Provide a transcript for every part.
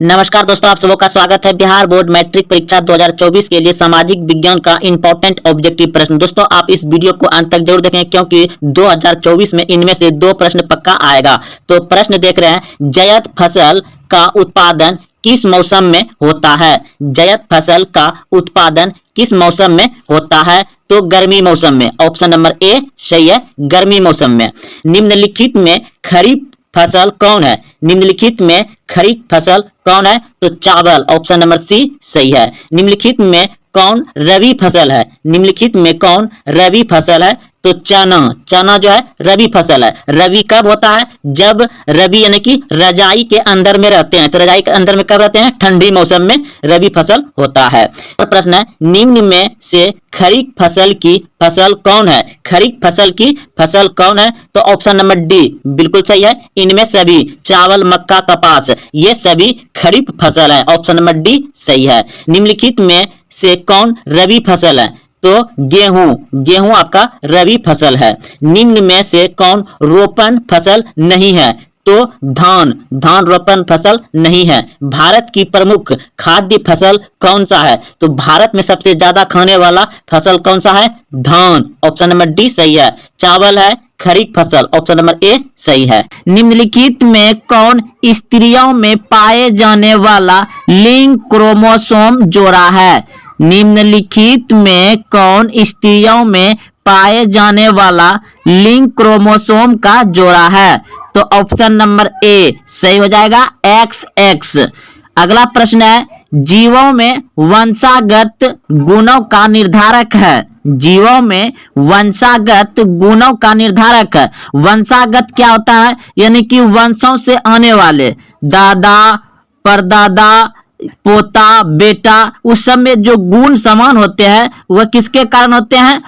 नमस्कार दोस्तों, आप सबों का स्वागत है। बिहार बोर्ड मैट्रिक परीक्षा 2024 के लिए सामाजिक विज्ञान का इंपॉर्टेंट ऑब्जेक्टिव प्रश्न। दोस्तों, आप इस वीडियो को अंत तक जरूर देखें क्योंकि 2024 में इनमें से 2 प्रश्न पक्का आएगा। तो प्रश्न देख रहे हैं, जायद फसल का उत्पादन किस मौसम में होता है? जायद फसल का उत्पादन किस मौसम में होता है? तो गर्मी मौसम में। ऑप्शन नंबर ए सही है, गर्मी मौसम में। निम्नलिखित में खरीफ फसल कौन है? निम्नलिखित में खरीफ फसल कौन है? तो चावल। ऑप्शन नंबर सी सही है। निम्नलिखित में कौन रबी फसल है? निम्नलिखित में कौन रबी फसल है? तो चना। चना जो है रबी फसल है। रबी कब होता है? जब रबी यानी कि रजाई के अंदर में रहते हैं। तो रजाई के अंदर में कब रहते हैं? ठंडी मौसम में रबी फसल होता है। और प्रश्न है, निम्न में से खरीफ फसल की फसल कौन है? खरीफ फसल की फसल कौन है? तो ऑप्शन नंबर डी बिल्कुल सही है। इनमें सभी चावल, मक्का, कपास ये सभी खरीफ फसल है। ऑप्शन नंबर डी सही है। निम्नलिखित में से कौन रबी फसल है? तो गेहूं। गेहूं आपका रबी फसल है। निम्न में से कौन रोपण फसल नहीं है? तो धान। धान रोपण फसल नहीं है। भारत की प्रमुख खाद्य फसल कौन सा है? तो भारत में सबसे ज्यादा खाने वाला फसल कौन सा है? धान। ऑप्शन नंबर डी सही है। चावल है खरीफ फसल। ऑप्शन नंबर ए सही है। निम्नलिखित में कौन स्त्रियों में पाए जाने वाला लिंग क्रोमोसोम जोड़ा है? निम्नलिखित में कौन स्त्रियों में पाए जाने वाला लिंग क्रोमोसोम का जोड़ा है? तो ऑप्शन नंबर ए सही हो जाएगा, XX। अगला प्रश्न है, जीवों में वंशागत गुणों का निर्धारक है। जीवों में वंशागत गुणों का निर्धारक है। वंशागत क्या होता है? यानी कि वंशों से आने वाले, दादा, परदादा, पोता, बेटा, उस सब में जो गुण समान होते हैं वह किसके कारण होते हैं?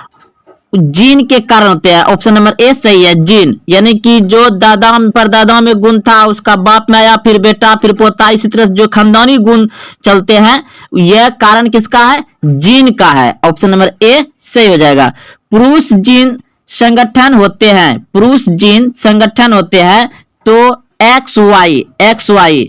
जीन के कारण होते हैं। ऑप्शन नंबर ए सही है, जीन। यानी कि जो दादा परदादा में गुण था उसका बाप में आया, फिर बेटा, फिर पोता, इसी तरह जो खानदानी गुण चलते हैं यह कारण किसका है? जीन का है। ऑप्शन नंबर ए सही हो जाएगा। पुरुष जीन संगठन होते हैं। पुरुष जीन संगठन होते हैं तो XY।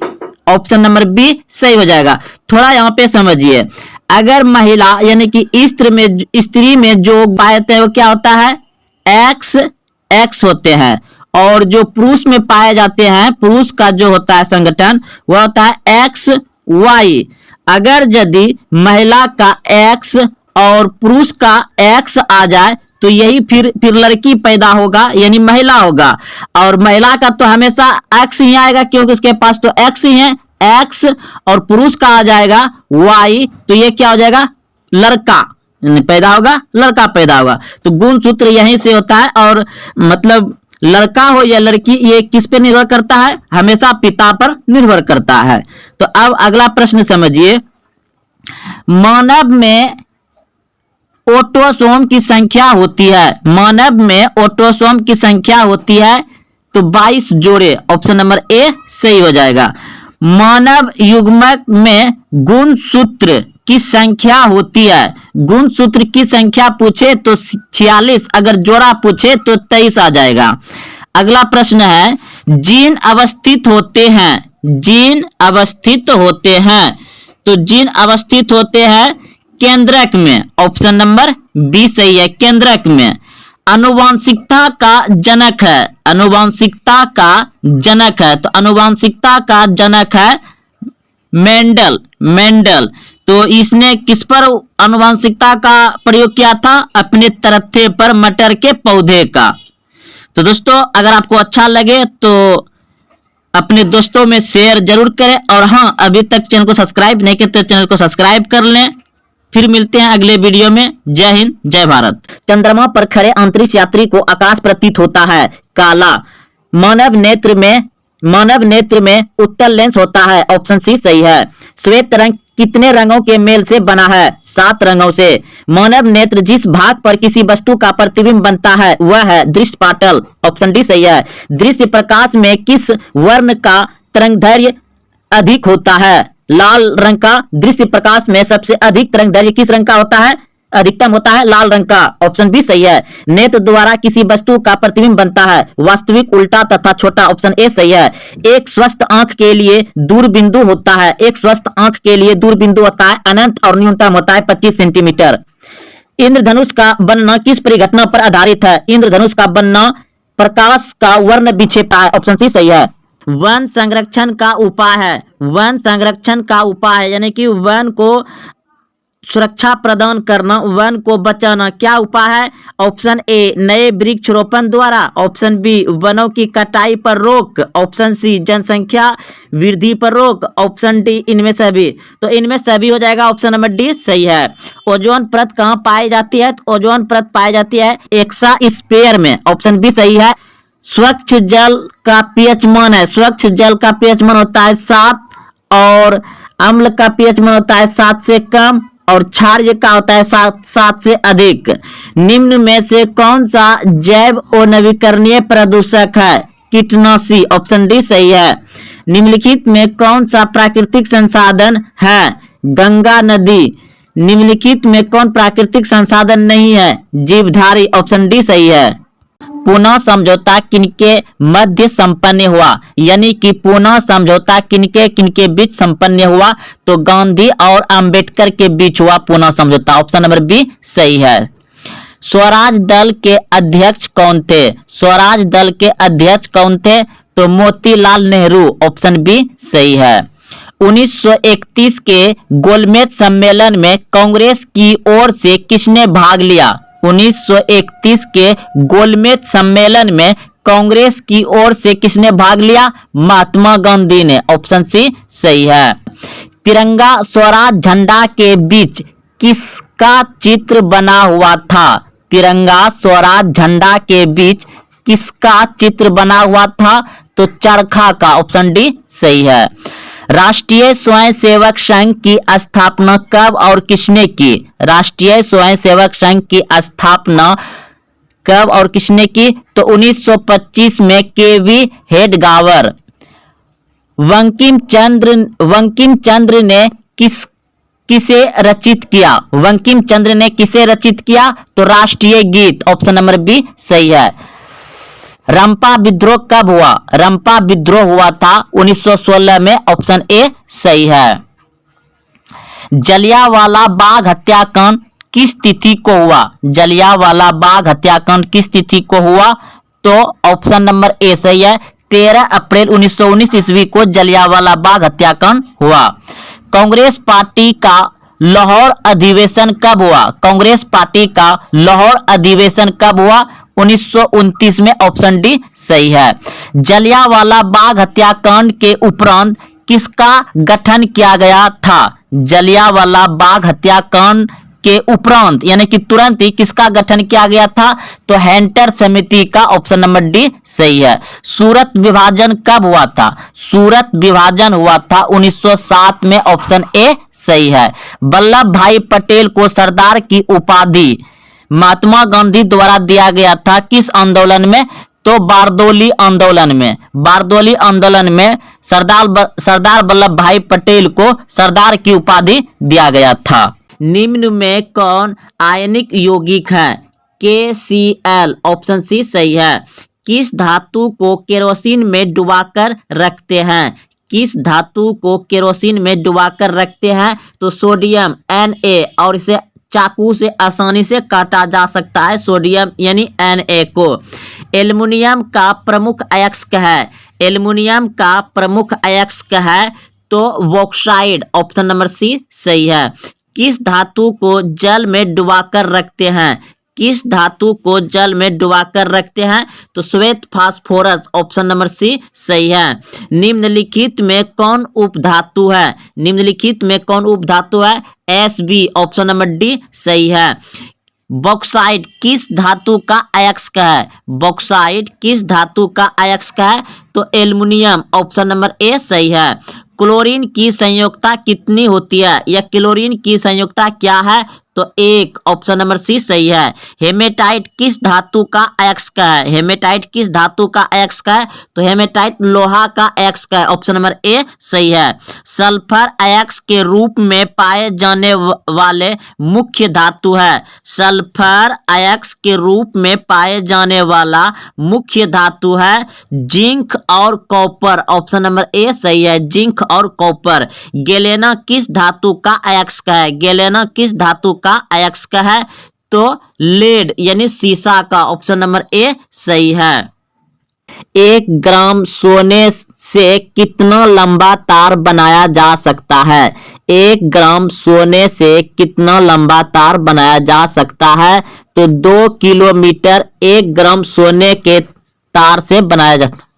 ऑप्शन नंबर बी सही हो जाएगा। थोड़ा यहाँ पे समझिए, अगर महिला यानी कि स्त्री में जो पाए जाते हैं वो क्या होता है? XX होते हैं। और जो पुरुष में पाए जाते हैं, पुरुष का जो होता है संगठन वह होता है XY। अगर यदि महिला का X और पुरुष का X आ जाए तो यही फिर लड़की पैदा होगा यानी महिला होगा। और महिला का तो हमेशा X ही आएगा क्योंकि उसके पास तो X ही है, X। और पुरुष का आ जाएगा Y, तो ये क्या हो जाएगा? लड़का पैदा होगा, लड़का पैदा होगा। तो गुण सूत्र यहीं से होता है। और मतलब लड़का हो या लड़की ये किस पे निर्भर करता है? हमेशा पिता पर निर्भर करता है। तो अब अगला प्रश्न समझिए, मानव में ऑटोसोम की संख्या होती है। मानव में ऑटोसोम की संख्या होती है तो 22 जोड़े। ऑप्शन नंबर ए सही हो जाएगा। मानव युग्मक में गुणसूत्र की संख्या होती है। गुणसूत्र की संख्या पूछे तो 46, अगर जोड़ा पूछे तो 23 आ जाएगा। अगला प्रश्न है, जीन अवस्थित होते हैं। जीन अवस्थित होते हैं तो जीन अवस्थित होते हैं केंद्रक में। ऑप्शन नंबर बी सही है, केंद्रक में। आनुवांशिकता का जनक है। आनुवांशिकता का जनक है तो आनुवांशिकता का जनक है मेंडल। मेंडल तो इसने किस पर आनुवांशिकता का प्रयोग किया था? अपने तरत्थे पर मटर के पौधे का। तो दोस्तों, अगर आपको अच्छा लगे तो अपने दोस्तों में शेयर जरूर करें। और हाँ, अभी तक चैनल को सब्सक्राइब नहीं किया तो चैनल को सब्सक्राइब कर लें। फिर मिलते हैं अगले वीडियो में। जय हिंद, जय भारत। चंद्रमा पर खड़े अंतरिक्ष यात्री को आकाश प्रतीत होता है काला। मानव नेत्र में उत्तल लेंस होता है। ऑप्शन सी सही है। श्वेत रंग कितने रंगों के मेल से बना है? 7 रंगों से। मानव नेत्र जिस भाग पर किसी वस्तु का प्रतिबिंब बनता है वह है दृष्टिपाटल। ऑप्शन डी सही है। दृश्य प्रकाश में किस वर्ण का तरंगदैर्घ्य अधिक होता है? लाल रंग का। दृश्य प्रकाश में सबसे अधिक तरंगदैर्घ्य किस रंग का होता है? अधिकतम होता है लाल रंग का, ऑप्शन बी सही है। नेत्र द्वारा किसी वस्तु का प्रतिबिंब बनता है, वास्तविक, उल्टा तथा छोटा, ऑप्शन ए सही है। एक स्वस्थ आंख के लिए दूरबिंदु होता है, एक स्वस्थ आंख के लिए दूरबिंदु होता है अनंत और न्यूनतम होता है 25 सेंटीमीटर। इंद्रधनुष का बनना किस परिघटना पर आधारित है? इंद्रधनुष का बनना प्रकाश का वर्ण विक्षेप है, ऑप्शन सी सही है। वन संरक्षण का उपाय है, वन संरक्षण का उपाय यानी कि वन को सुरक्षा प्रदान करना, वन को बचाना, क्या उपाय है? ऑप्शन ए नए वृक्षारोपण द्वारा, ऑप्शन बी वनों की कटाई पर रोक, ऑप्शन सी जनसंख्या वृद्धि पर रोक, ऑप्शन डी इनमें सभी। तो इनमें सभी हो जाएगा, ऑप्शन नंबर डी सही है। ओजोन परत कहाँ पाई जाती है? तो ओजोन परत पाई जाती है एक्सोस्फीयर में, ऑप्शन बी सही है। स्वच्छ जल का पीएच मान है, स्वच्छ जल का पीएच मान होता है 7 और अम्ल का पीएच मान होता है 7 से कम और क्षार्य का होता है 7 से अधिक। निम्न में से कौन सा जैव और नवीकरणीय प्रदूषक है? कीटनाशी, ऑप्शन डी सही है। निम्नलिखित में कौन सा प्राकृतिक संसाधन है? गंगा नदी। निम्नलिखित में कौन प्राकृतिक संसाधन नहीं है? जीवधारी, ऑप्शन डी सही है। पुनः समझौता किनके मध्य संपन्न हुआ? यानी कि पुनः समझौता किनके किनके बीच संपन्न हुआ? तो गांधी और अंबेडकर के बीच हुआ पुनः समझौता, ऑप्शन नंबर बी सही है। स्वराज दल के अध्यक्ष कौन थे? स्वराज दल के अध्यक्ष कौन थे? तो मोतीलाल नेहरू, ऑप्शन बी सही है। 1931 के गोलमेज सम्मेलन में कांग्रेस की ओर से किसने भाग लिया? 1931 के गोलमेज सम्मेलन में कांग्रेस की ओर से किसने भाग लिया? महात्मा गांधी ने, ऑप्शन सी सही है। तिरंगा स्वराज झंडा के बीच किसका चित्र बना हुआ था? तिरंगा स्वराज झंडा के बीच किसका चित्र बना हुआ था? तो चरखा का, ऑप्शन डी सही है। राष्ट्रीय स्वयंसेवक संघ की स्थापना कब और किसने की? राष्ट्रीय स्वयंसेवक संघ की स्थापना कब और किसने की? तो 1925 में केवी हेडगावर। बंकिम चंद्र ने किसे रचित किया? बंकिम चंद्र ने किसे रचित किया? तो राष्ट्रीय गीत, ऑप्शन नंबर बी सही है। रंपा विद्रोह कब हुआ? रंपा विद्रोह हुआ था 1916 में, ऑप्शन ए सही है। जलियांवाला बाग हत्याकांड किस तिथि को हुआ? जलियांवाला बाग हत्याकांड किस तिथि को हुआ? तो ऑप्शन नंबर ए सही है। 13 अप्रैल 1919 ईस्वी को जलियांवाला बाग हत्याकांड हुआ। कांग्रेस पार्टी का लाहौर अधिवेशन कब हुआ? कांग्रेस पार्टी का लाहौर अधिवेशन कब हुआ? 1929 में, ऑप्शन डी सही है। जलियांवाला बाग हत्याकांड के उपरांत किसका गठन किया गया था? जलियांवाला बाग हत्याकांड के उपरांत यानी कि तुरंत ही किसका गठन किया गया था? तो हैंटर समिति का, ऑप्शन नंबर डी सही है। सूरत विभाजन कब हुआ था? सूरत विभाजन हुआ था 1907 में, ऑप्शन ए सही है। वल्लभ भाई पटेल को सरदार की उपाधि महात्मा गांधी द्वारा दिया गया था किस आंदोलन में? तो बारदोली आंदोलन में। बारदोली आंदोलन में सरदार वल्लभ भाई पटेल को सरदार की उपाधि दिया गया था। निम्न में कौन आयनिक यौगिक है? KCl, ऑप्शन सी सही है। किस धातु को केरोसिन में डुबाकर रखते हैं? किस धातु को केरोसिन में डुबाकर रखते हैं? तो सोडियम Na, और इसे चाकू से आसानी से काटा जा सकता है, सोडियम यानी Na को। एल्युमिनियम का प्रमुख अयस्क है? एल्युमिनियम का प्रमुख अयस्क है तो बॉक्साइड, ऑप्शन नंबर सी सही है। किस धातु को जल में डुबाकर रखते हैं? किस धातु को जल में डुबाकर रखते हैं? तो श्वेत फास्फोरस, ऑप्शन नंबर सी सही है। निम्नलिखित में कौन उपधातु है? निम्नलिखित में कौन उपधातु है? Sb, ऑप्शन नंबर डी सही है। बॉक्साइट किस धातु का अयस्क है? बॉक्साइट किस धातु का अयस्क है? तो एल्युमिनियम, ऑप्शन नंबर ए सही है। क्लोरीन की संयोजकता कितनी होती है? या क्लोरीन की संयोजकता क्या है? तो 1 ऑप्शन नंबर सी सही है। हेमेटाइट किस धातु का अयस्क है? हेमेटाइट किस धातु का अयस्क है? तो हेमेटाइट लोहा का अयस्क है, ऑप्शन नंबर ए सही है। सल्फर अयस्क के रूप में पाए जाने वाले मुख्य धातु है। सल्फर अयस्क के रूप में पाए जाने वाला मुख्य धातु है जिंक और कॉपर, ऑप्शन नंबर ए सही है, जिंक और कॉपर। गैलेना किस धातु का अयस्क है? गैलेना किस धातु का अयस्क है? तो लेड यानी सीसा का, ऑप्शन नंबर ए सही है। 1 ग्राम सोने से कितना लंबा तार बनाया जा सकता है? 1 ग्राम सोने से कितना लंबा तार बनाया जा सकता है? तो 2 किलोमीटर 1 ग्राम सोने के तार से बनाया जाता है।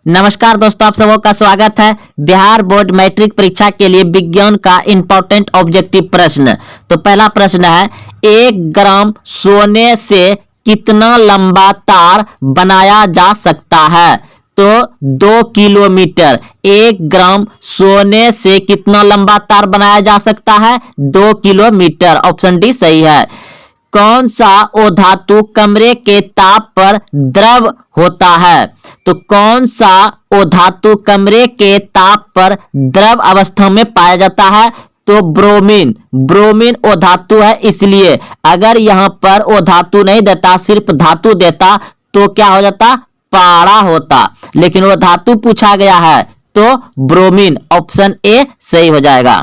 नमस्कार दोस्तों, आप सबों का स्वागत है बिहार बोर्ड मैट्रिक परीक्षा के लिए विज्ञान का इंपॉर्टेंट ऑब्जेक्टिव प्रश्न। तो पहला प्रश्न है, 1 ग्राम सोने से कितना लंबा तार बनाया जा सकता है? तो 2 किलोमीटर। 1 ग्राम सोने से कितना लंबा तार बनाया जा सकता है? 2 किलोमीटर, ऑप्शन डी सही है। कौन सा अधातु कमरे के ताप पर द्रव होता है? तो कौन सा अधातु कमरे के ताप पर द्रव अवस्था में पाया जाता है? तो ब्रोमीन। ब्रोमीन अधातु है, इसलिए अगर यहाँ पर अधातु नहीं देता, सिर्फ धातु देता तो क्या हो जाता? पारा होता, लेकिन वो धातु पूछा गया है तो ब्रोमीन, ऑप्शन ए सही हो जाएगा।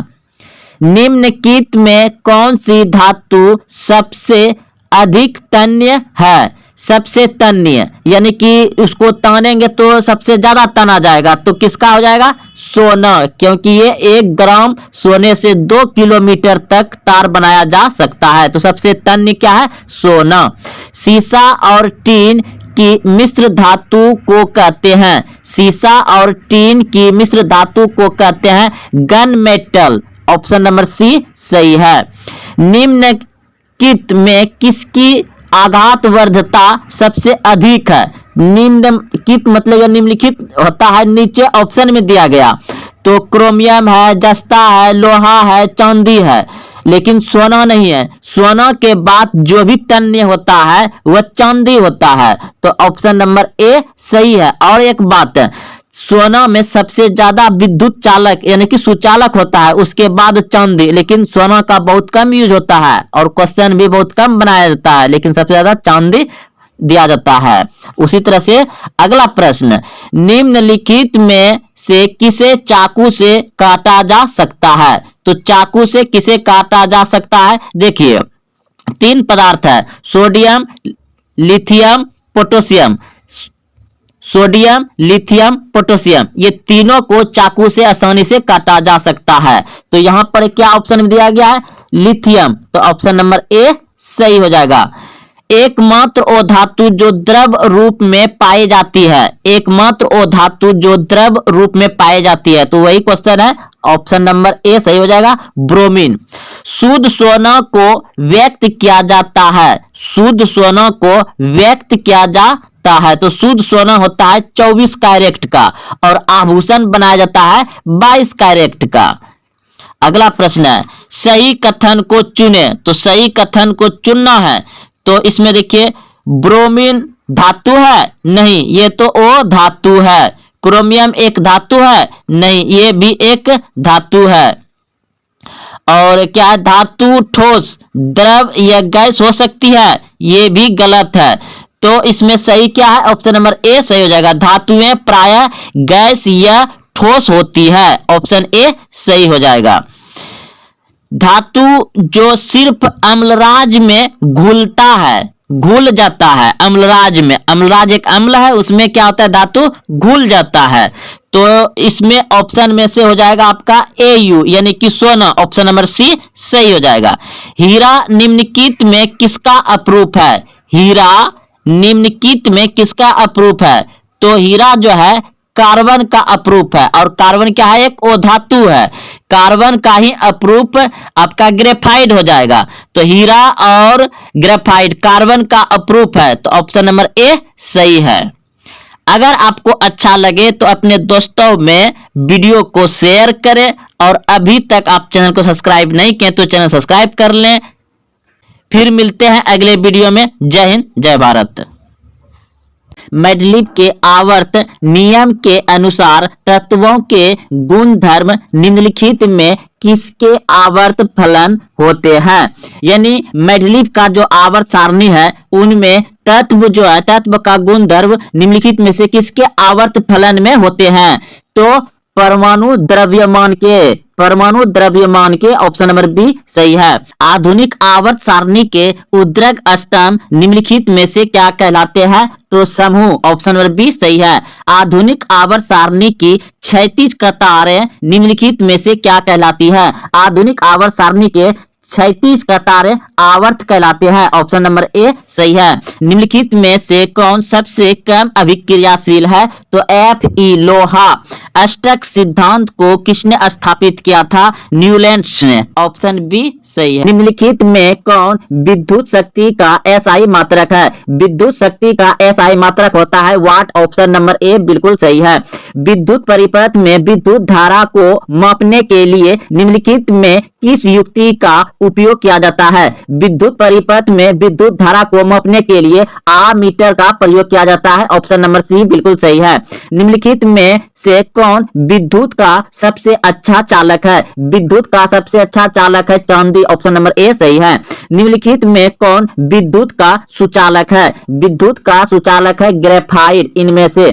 निम्नलिखित में कौन सी धातु सबसे अधिक तन्य है? सबसे तन्य यानी कि उसको तानेंगे तो सबसे ज्यादा तना जाएगा, तो किसका हो जाएगा? सोना, क्योंकि ये 1 ग्राम सोने से 2 किलोमीटर तक तार बनाया जा सकता है। तो सबसे तन्य क्या है? सोना। सीसा और टीन की मिश्र धातु को कहते हैं? सीसा और टीन की मिश्र धातु को कहते हैं gun metal, option number C सही है। निम्नलिखित में किसकी आघातवर्धता सबसे अधिक है? निम्नलिखित मतलब यह निम्नलिखित होता है, नीचे ऑप्शन में दिया गया, तो क्रोमियम है, जस्ता है, लोहा है, चांदी है, लेकिन सोना नहीं है। सोना के बाद जो भी तन्य होता है वह चांदी होता है, तो ऑप्शन नंबर ए सही है। और एक बात है, सोना में सबसे ज्यादा विद्युत चालक यानी कि सुचालक होता है, उसके बाद चांदी, लेकिन सोना का बहुत कम यूज होता है और क्वेश्चन भी बहुत कम बनाया जाता है, लेकिन सबसे ज्यादा चांदी दिया जाता है। उसी तरह से अगला प्रश्न, निम्नलिखित में से किसे चाकू से काटा जा सकता है? तो चाकू से किसे काटा जा सकता है? देखिए 3 पदार्थ है, sodium, lithium, potassium. Sodium, lithium, potassium, ये तीनों को चाकू से आसानी से काटा जा सकता है। तो यहां पर क्या ऑप्शन दिया गया है? लिथियम, तो ऑप्शन नंबर ए सही हो जाएगा। एकमात्र अधातु जो द्रव रूप में पाई जाती है? एकमात्र अधातु जो द्रव रूप में पाई जाती है, तो वही क्वेश्चन है, ऑप्शन नंबर ए सही हो जाएगा, ब्रोमीन। शुद्ध सोना को व्यक्त किया जाता है? शुद्ध सोना को व्यक्त किया जाता है तो शुद्ध सोना होता है 24 कैरेट का और आभूषण बनाया जाता है 22 कैरेट का। अगला प्रश्न है, सही कथन को चुने। तो सही कथन को चुनना है, तो इसमें देखिए ब्रोमीन धातु है? नहीं, ये तो ओ धातु है। क्रोमियम एक धातु है? नहीं, ये भी एक धातु है। और क्या है? धातु ठोस, द्रव या गैस हो सकती है? ये भी गलत है। तो इसमें सही क्या है? ऑप्शन नंबर ए सही हो जाएगा, धातुएं प्रायः गैस या ठोस होती है, ऑप्शन ए सही हो जाएगा। धातु जो सिर्फ अम्लराज में घुलता है, घुल जाता है अम्लराज में, अम्लराज एक अम्ल है, उसमें क्या होता है? धातु घुल जाता है। तो इसमें ऑप्शन में से हो जाएगा आपका ए यू यानी कि सोना, ऑप्शन नंबर सी सही हो जाएगा। हीरा निम्नलिखित में किसका अपरूप है? हीरा निम्नलिखित में किसका अपरूप है? तो हीरा जो है कार्बन का अपरूप है, और कार्बन क्या है? एक अधातु है। कार्बन का ही अपरूप आपका ग्रेफाइट हो जाएगा। तो हीरा और ग्रेफाइट कार्बन का अपरूप है, तो ऑप्शन नंबर ए सही है। अगर आपको अच्छा लगे तो अपने दोस्तों में वीडियो को शेयर करें और अभी तक आप चैनल को सब्सक्राइब नहीं किए तो चैनल सब्सक्राइब कर लें। फिर मिलते हैं अगले वीडियो में। जय हिंद, जय भारत। मैडलिब के आवर्त नियम के अनुसार तत्वों के गुणधर्म निम्नलिखित में किसके आवर्त फलन होते हैं? यानी मैडलिब का जो आवर्त सारणी है उनमें तत्व जो है, तत्व का गुणधर्म निम्नलिखित में से किसके आवर्त फलन में होते हैं? तो परमाणु द्रव्यमान के ऑप्शन नंबर बी सही है। आधुनिक आवर्त सारणी के उद्र्ग स्तंभ निम्नलिखित में से क्या कहलाते हैं? तो समूह, ऑप्शन नंबर बी सही है। आधुनिक आवर्त सारणी की क्षैतिज कतारें निम्नलिखित में से क्या कहलाती है? आधुनिक आवर्त सारणी के क्षैतिज कतारें आवर्त कहलाते हैं, ऑप्शन नंबर ए सही है। निम्नलिखित में से कौन सबसे कम अभिक्रियाशील है? तो Fe लोहा। अष्टक सिद्धांत को किसने स्थापित किया था? न्यूलैंड्स ने, ऑप्शन बी सही है। निम्नलिखित में कौन विद्युत शक्ति का एसआई मात्रक है? विद्युत शक्ति का एसआई मात्रक होता है वाट, ऑप्शन नंबर ए बिल्कुल सही है। विद्युत परिपथ में विद्युत धारा को मापने के लिए निम्नलिखित में किस युक्ति का उपयोग किया जाता है? विद्युत परिपथ में विद्युत धारा को मापने के लिए आमीटर का प्रयोग किया जाता है, ऑप्शन नंबर सी बिल्कुल सही है। निम्नलिखित में से कौन विद्युत का सबसे अच्छा चालक है? विद्युत का सबसे अच्छा चालक है चांदी, ऑप्शन नंबर ए सही है। निम्नलिखित में कौन विद्युत का सुचालक है? विद्युत का सुचालक है ग्रेफाइट। इनमें से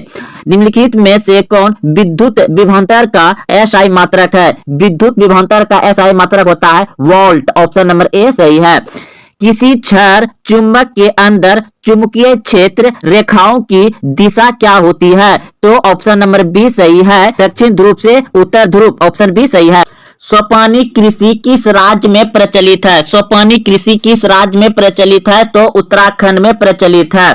निम्नलिखित में से कौन विद्युत विभवांतर का एसआई मात्रक है? विद्युत विभवांतर का एसआई मात्रक होता है वोल्ट, ऑप्शन नंबर ए सही है। किसी क्षण चुंबक के अंदर चुंबकीय क्षेत्र रेखाओं की दिशा क्या होती है? तो ऑप्शन नंबर बी सही है, दक्षिण ध्रुव से उत्तर ध्रुव, ऑप्शन बी सही है। सोपानिक कृषि किस राज्य में प्रचलित है? सोपानिक कृषि किस राज्य में प्रचलित है? तो उत्तराखंड में प्रचलित है।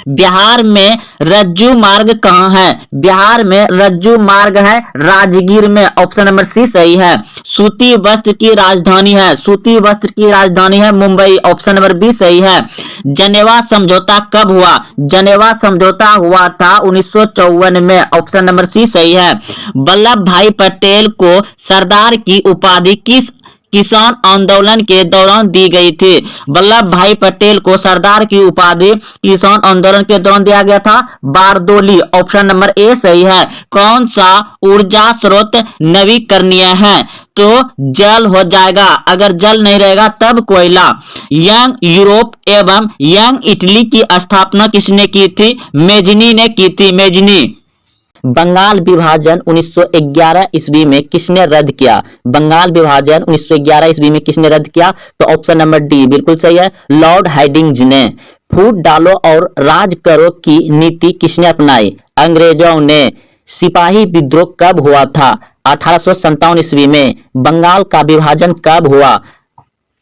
बिहार में रज्जू मार्ग कहाँ है? बिहार में रज्जू मार्ग है राजगीर में, ऑप्शन नंबर सी सही है। सूती वस्त्र की राजधानी है? सूती वस्त्र की राजधानी है मुंबई, ऑप्शन नंबर बी सही है। जनेवा समझौता कब हुआ? जनेवा समझौता हुआ था 1954 में, ऑप्शन नंबर सी सही है। वल्लभ भाई पटेल को सरदार की उपाधि किस किसान आंदोलन के दौरान दी गई थी? वल्लभ भाई पटेल को सरदार की उपाधि किसान आंदोलन के दौरान दिया गया था बारदोली, ऑप्शन नंबर ए सही है। कौन सा ऊर्जा स्रोत नवीकरणीय है? तो जल हो जाएगा, अगर जल नहीं रहेगा तब कोयला। यंग यूरोप एवं यंग इटली की स्थापना किसने की थी? मेजनी ने की थी, मेजनी। बंगाल विभाजन 1911 ईस्वी में किसने रद्द किया? बंगाल विभाजन 1911 ईस्वी में किसने रद्द किया? तो ऑप्शन नंबर डी बिल्कुल सही है, लॉर्ड हार्डिंज ने। फूट डालो और राज करो की नीति किसने अपनाई? अंग्रेजों ने। सिपाही विद्रोह कब हुआ था? 1857 ईस्वी में। बंगाल का विभाजन कब हुआ?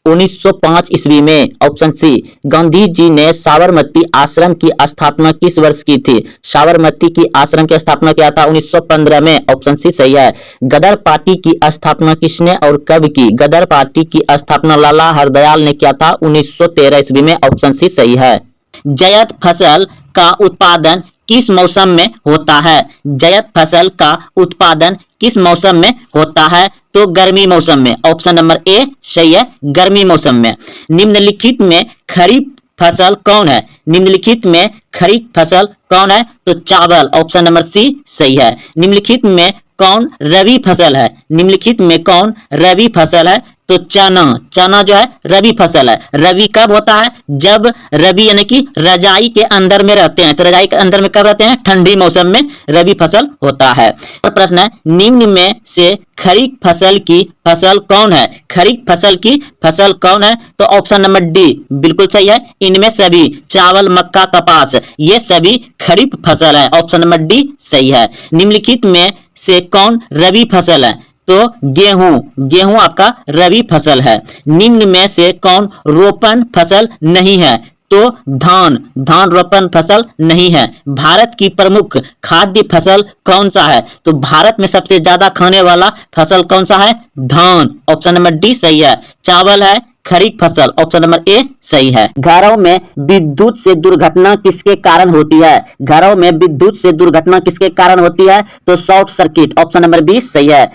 1905 ईस्वी में, ऑप्शन सी। गांधी जी ने साबरमती आश्रम की स्थापना किस वर्ष की थी? साबरमती की आश्रम की स्थापना किया था 1915 में, ऑप्शन सी सही है। गदर पार्टी की स्थापना किसने और कब की? गदर पार्टी की स्थापना लाला हरदयाल ने किया था 1913 ईस्वी में, ऑप्शन सी सही है। जायद फसल का उत्पादन किस मौसम में होता है? जायद फसल का उत्पादन किस मौसम में होता है? तो गर्मी मौसम में, ऑप्शन नंबर ए सही है, गर्मी मौसम में। निम्नलिखित में खरीफ फसल कौन है? निम्नलिखित में खरीफ फसल कौन है? तो चावल, ऑप्शन नंबर सी सही है। निम्नलिखित में कौन रबी फसल है? निम्नलिखित में कौन रबी फसल है? तो चना। चना जो है रबी फसल है। रबी कब होता है? जब रबी यानी कि रजाई के अंदर में रहते हैं, तो रजाई के अंदर में कब रहते हैं? ठंडी मौसम में रबी फसल होता है। और प्रश्न है, निम्न में से खरीफ फसल की फसल कौन है? खरीफ फसल की फसल कौन है? तो ऑप्शन नंबर डी बिल्कुल सही है। इनमें सभी चावल, मक्का, कपास ये सभी खरीफ फसल है, ऑप्शन नंबर डी सही है। निम्नलिखित में से कौन रबी फसल है? तो गेहूं। गेहूं आपका रबी फसल है। निम्न में से कौन रोपण फसल नहीं है? तो धान। धान रोपण फसल नहीं है। भारत की प्रमुख खाद्य फसल कौन सा है? तो भारत में सबसे ज्यादा खाने वाला फसल कौन सा है? धान, ऑप्शन नंबर डी सही है। चावल है, खरीफ फसल, ऑप्शन नंबर ए सही है। घरों में विद्युत से दुर्घटना किसके कारण होती है? घरों में विद्युत से दुर्घटना किसके कारण होती है? तो short circuit, option number B सही है।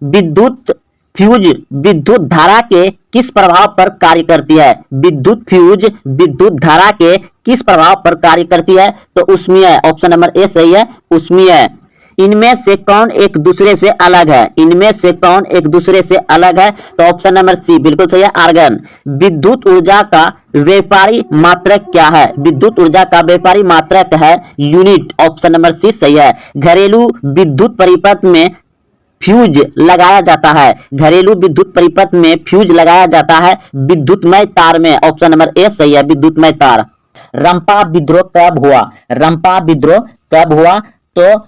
विद्युत फ्यूज विद्युत धारा के किस प्रभाव पर कार्य करती है? विद्युत फ्यूज विद्युत धारा के किस प्रभाव पर कार्य करती है? तो ऊष्मीय, ऑप्शन नंबर ए सही है, ऊष्मीय। इनमें से कौन एक दूसरे से अलग है? इनमें से कौन एक दूसरे से अलग है? तो ऑप्शन नंबर सी बिल्कुल सही है, आर्गन। विद्युत ऊर्जा का व्यापारी मात्रक क्या है? विद्युत ऊर्जा का व्यापारी मात्रक है यूनिट, ऑप्शन नंबर सी सही है। घरेलू विद्युत परिपथ में फ्यूज लगाया जाता है। घरेलू विद्युत परिपथ में फ्यूज लगाया जाता है विद्युतमय तार में, ऑप्शन नंबर ए सही है, विद्युतमय तार। रंपा विद्रोह कब हुआ? रंपा विद्रोह कब हुआ? तो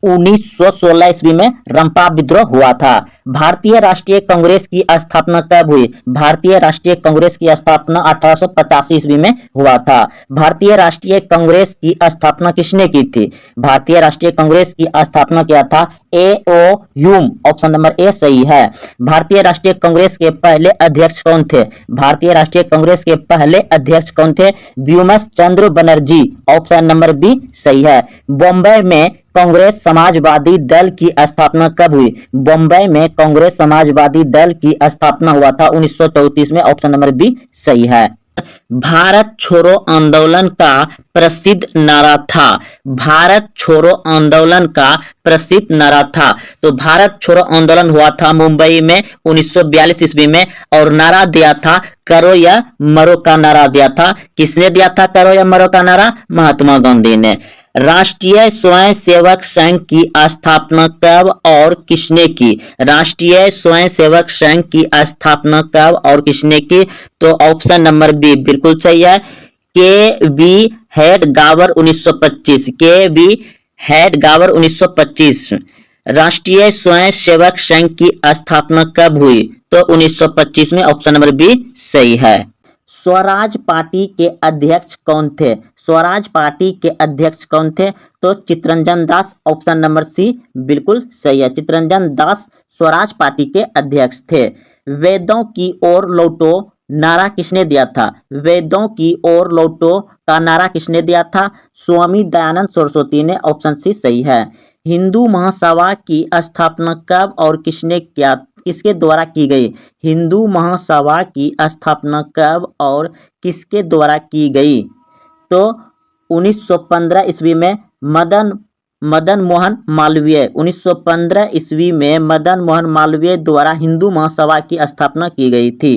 1916 ईस्वी में रंपा विद्रोह हुआ था। भारतीय राष्ट्रीय कांग्रेस की स्थापना कब हुई? भारतीय राष्ट्रीय कांग्रेस की स्थापना 1885 ईस्वी में हुआ था। भारतीय राष्ट्रीय कांग्रेस की स्थापना किसने की थी? भारतीय राष्ट्रीय कांग्रेस की स्थापना किया था A.O. Hume, option number A सही है। भारतीय राष्ट्रीय कांग्रेस के पहले अध्यक्ष कौन थे? भारतीय राष्ट्रीय कांग्रेस के पहले अध्यक्ष कौन थे? व्योमस चंद्र बनर्जी, ऑप्शन नंबर बी सही है। बॉम्बे में कांग्रेस समाजवादी दल की स्थापना कब हुई? बॉम्बे में कांग्रेस समाजवादी दल की स्थापना हुआ था 1934 में, ऑप्शन नंबर बी सही है। भारत छोड़ो आंदोलन का प्रसिद्ध नारा था। भारत छोड़ो आंदोलन का प्रसिद्ध नारा था। तो भारत छोड़ो आंदोलन हुआ था मुंबई में 1942 ईस्वी में, और नारा दिया था करो या मरो का नारा दिया था। किसने दिया था करो या मरो का नारा? महात्मा गांधी ने। राष्ट्रीय स्वयंसेवक संघ की स्थापना कब और किसने की? राष्ट्रीय स्वयंसेवक संघ की स्थापना कब और किसने की? तो ऑप्शन नंबर बी बिल्कुल सही है, के वी हेडगावर 1925। के वी हेडगावर 1925। राष्ट्रीय स्वयंसेवक संघ की स्थापना कब हुई? तो 1925 में, ऑप्शन नंबर बी सही है। स्वराज पार्टी के अध्यक्ष कौन थे? स्वराज पार्टी के अध्यक्ष कौन थे? तो चित्तरंजन दास, ऑप्शन नंबर सी बिल्कुल सही है, चित्तरंजन दास स्वराज पार्टी के अध्यक्ष थे। वेदों की ओर लौटो नारा किसने दिया था? वेदों की ओर लौटो का नारा किसने दिया था? स्वामी दयानंद सरस्वती ने, ऑप्शन सी सही है। हिंदू महासभा की स्थापना कब और किसके द्वारा की गई? हिंदू महासभा की स्थापना कब और किसके द्वारा की गई? तो 1915 ईस्वी में मदन मोहन मालवीय, 1915 ईस्वी में मदन मोहन मालवीय द्वारा हिंदू महासभा की स्थापना की गई थी।